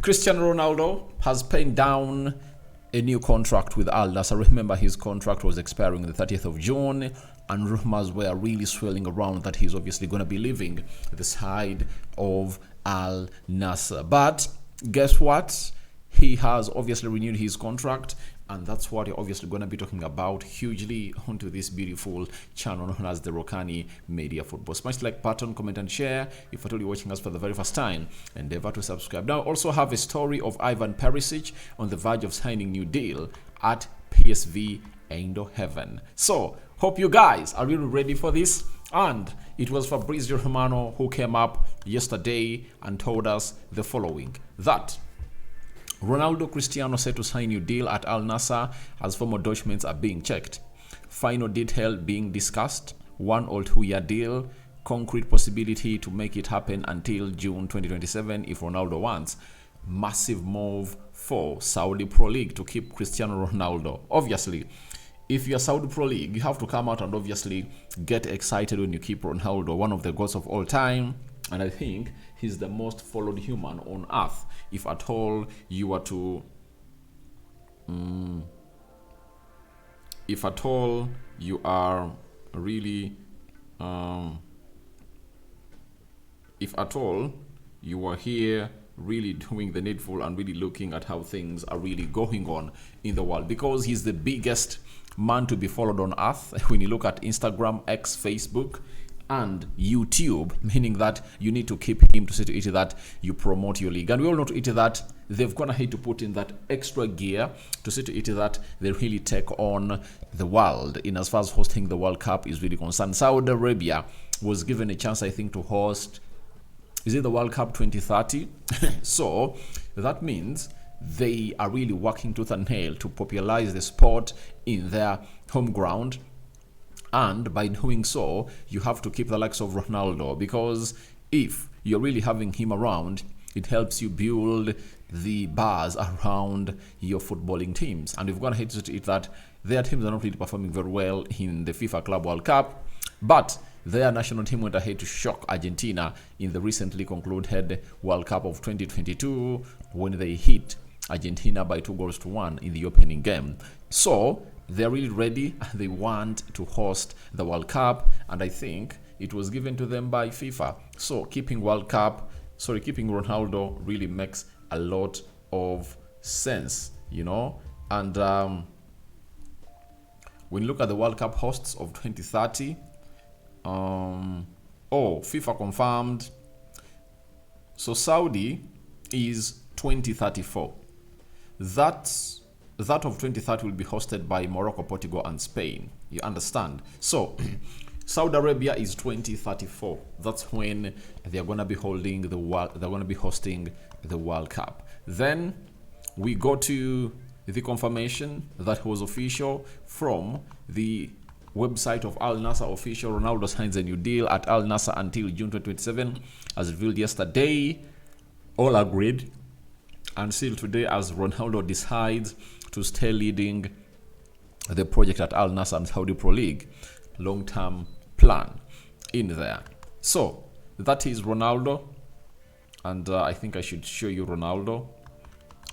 Cristiano Ronaldo has penned down a new contract with Al Nassr. Remember, his contract was expiring the 30th of June, and rumors were really swirling around that he's obviously going to be leaving the side of Al Nassr. But guess what? He has obviously renewed his contract, and that's what you're obviously going to be talking about hugely onto this beautiful channel known as the Rokani Media Football. Smash the like button, comment and share. If you're watching us for the very first time, endeavor to subscribe. Now, also have a story of Ivan Perisić on the verge of signing new deal at PSV Eindhoven. So, hope you guys are really ready for this. And it was Fabrizio Romano who came up yesterday and told us the following, that Ronaldo Cristiano set to sign new deal at Al Nassr as formal documents are being checked. Final detail being discussed, 1 or 2 year deal, concrete possibility to make it happen until June 2027 if Ronaldo wants. Massive move for Saudi Pro League to keep Cristiano Ronaldo. Obviously, if you're Saudi Pro League, you have to come out and obviously get excited when you keep Ronaldo, one of the goats of all time. And I think he's the most followed human on earth. If at all you were to, if at all you are really, if at all you are here really doing the needful and really looking at how things are really going on in the world, because he's the biggest man to be followed on earth. When you look at Instagram, X, Facebook, and YouTube, meaning that you need to keep him to see to it that you promote your league. And we all know to it that they've gonna hate to put in that extra gear to see to it that they really take on the world in as far as hosting the World Cup is really concerned. Saudi Arabia was given a chance, I think, to host, is it the World Cup 2030? So that means they are really working tooth and nail to popularize the sport in their home ground. And by doing so, you have to keep the likes of Ronaldo, because if you're really having him around, it helps you build the bars around your footballing teams. And we've got to hate to it that their teams are not really performing very well in the FIFA Club World Cup, but their national team went ahead to shock Argentina in the recently concluded World Cup of 2022 when they hit Argentina by 2-1 in the opening game. So they're really ready. They want to host the World Cup, and I think it was given to them by FIFA. So keeping keeping Ronaldo really makes a lot of sense, you know. And when you look at the World Cup hosts of 2030, FIFA confirmed. So Saudi is 2034. That of 2030 will be hosted by Morocco, Portugal, and Spain. You understand? So Saudi Arabia is 2034. That's when they're gonna be holding the world. They're gonna be hosting the World Cup. Then we go to the confirmation that was official from the website of Al Nassr official. Ronaldo signs a new deal at Al Nassr until June 2027, as revealed yesterday. All agreed. Until today, as Ronaldo decides to stay leading the project at Al Nassr and Saudi Pro League. Long-term plan in there. So that is Ronaldo, and I think I should show you Ronaldo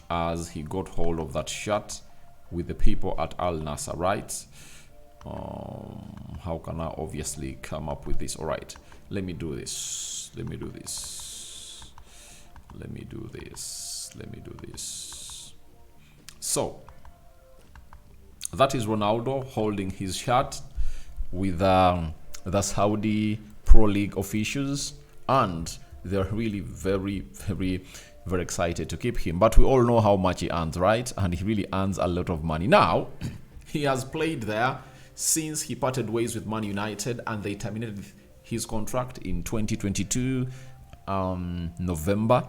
as he got hold of that shot with the people at Al Nassr, right? How can I obviously come up with this? All right, let me do this. Let me do this. Let me do this. Let me do this. So that is Ronaldo holding his shot with the Saudi Pro League officials, and they're really very, very, very excited to keep him. But we all know how much he earns, right? And he really earns a lot of money. Now, he has played there since he parted ways with Man United, and they terminated his contract in 2022 November,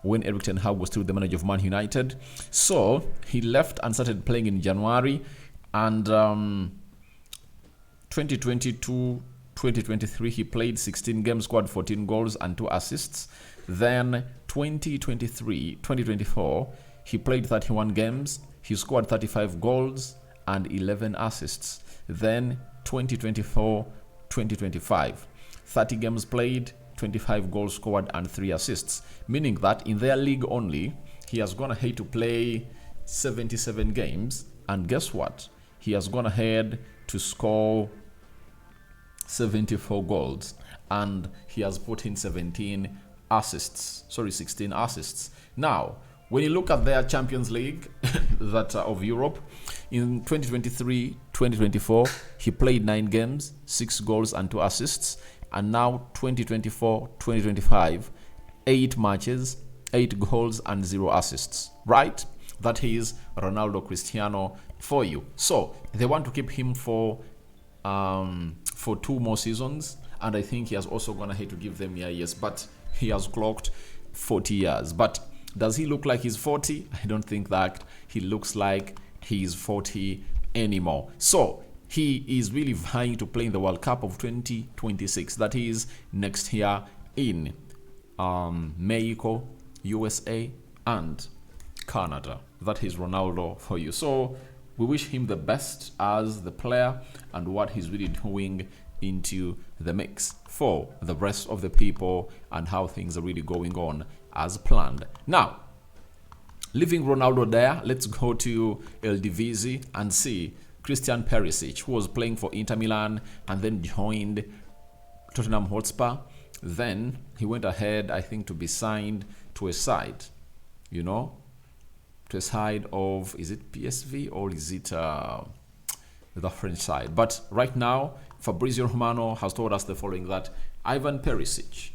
when Erik ten Hag was still the manager of Man United. So he left and started playing in January, and 2022-2023 he played 16 games, scored 14 goals and 2 assists. Then 2023-2024 he played 31 games, he scored 35 goals and 11 assists. Then 2024-2025 30 games played, 25 goals scored and 3 assists, meaning that in their league only, he has gone ahead to play 77 games, and guess what? He has gone ahead to score 74 goals, and he has put in 16 assists. Now, when you look at their Champions League that of Europe, in 2023-2024, he played 9 games, 6 goals and 2 assists. And now 2024-2025, 8 matches, 8 goals and 0 assists. Right? That is Ronaldo Cristiano for you. So they want to keep him for 2 more seasons, and I think he has also gone ahead to give them years, but he has clocked 40 years. But does he look like he's 40? I don't think that he looks like he's 40 anymore. So he is really vying to play in the World Cup of 2026. That is next year in Mexico, USA, and Canada. That is Ronaldo for you. So we wish him the best as the player and what he's really doing into the mix for the rest of the people and how things are really going on as planned. Now, leaving Ronaldo there, let's go to Eredivisie and see Christian Perisić, who was playing for Inter Milan and then joined Tottenham Hotspur. Then he went ahead, I think, to be signed to a side, to a side of, is it PSV or is it the French side? But right now, Fabrizio Romano has told us the following, that Ivan Perisić,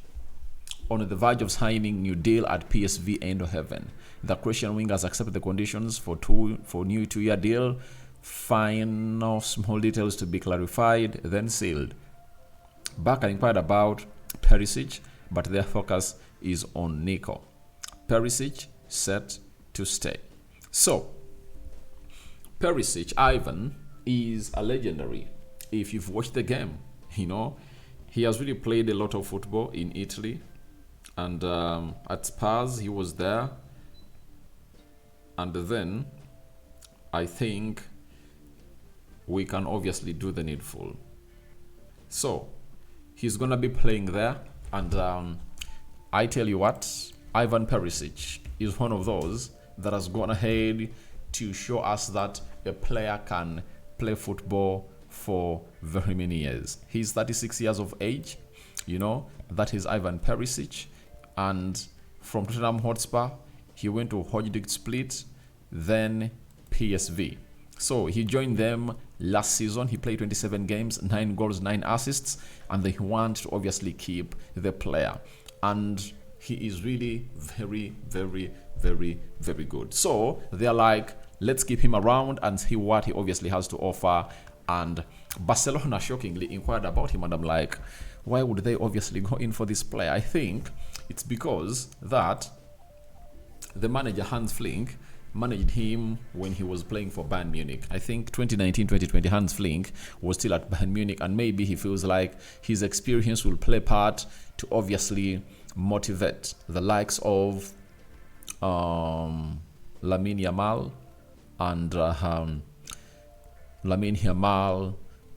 on the verge of signing new deal at PSV Eindhoven. The Croatian wing has accepted the conditions for new 2-year deal. Final small details to be clarified, then sealed. Barca inquired about Perisić, but their focus is on Nico. Perisić set to stay. So, Perisić, Ivan, is a legendary. If you've watched the game, he has really played a lot of football in Italy. And at Spurs, he was there. And then, I think we can obviously do the needful. So, he's going to be playing there. And I tell you what, Ivan Perisić is one of those that has gone ahead to show us that a player can play football for very many years. He's 36 years of age, that is Ivan Perisić. And from Tottenham Hotspur, he went to Hajduk Split, then PSV. So he joined them last season. He played 27 games, 9 goals, 9 assists, and they want to obviously keep the player. And he is really very, very, very, very good. So they're like, let's keep him around and see what he obviously has to offer. And Barcelona shockingly inquired about him, and I'm like, why would they obviously go in for this player? I think it's because that the manager Hans Flick managed him when he was playing for Bayern Munich. I think 2019-2020 Hans Flick was still at Bayern Munich, and maybe he feels like his experience will play part to obviously motivate the likes of Lamine Yamal and Lamine Yamal,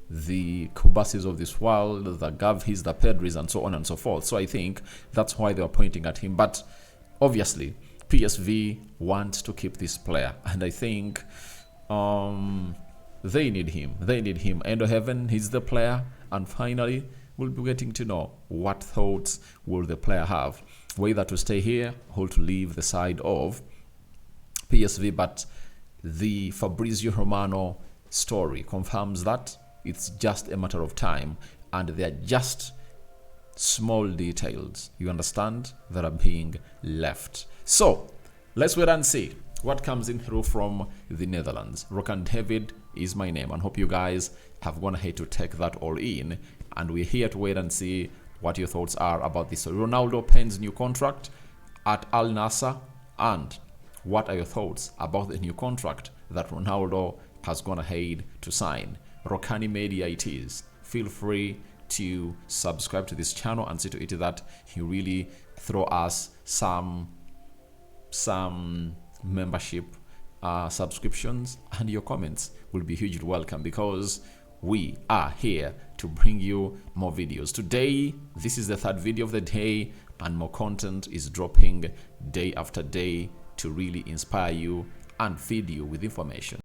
the Kubasis of this world, the Gavis, the Pedris, and so on and so forth. So I think that's why they are pointing at him. But obviously, PSV want to keep this player, and I think they need him. They need him. Eindhoven, he's the player, and finally, we'll be getting to know what thoughts will the player have, whether to stay here or to leave the side of PSV. But the Fabrizio Romano story confirms that it's just a matter of time, and they're just small details, you understand, that are being left. So let's wait and see what comes in through from the Netherlands. Rokani David is my name, and hope you guys have gone ahead to take that all in, and we're here to wait and see what your thoughts are about this Ronaldo pens new contract at Al Nassr, and what are your thoughts about the new contract that Ronaldo has gone ahead to sign. Rokani Media it is. Feel free to subscribe to this channel and see to it that you really throw us some membership subscriptions, and your comments will be hugely welcome, because we are here to bring you more videos. Today, this is the third video of the day, and more content is dropping day after day to really inspire you and feed you with information.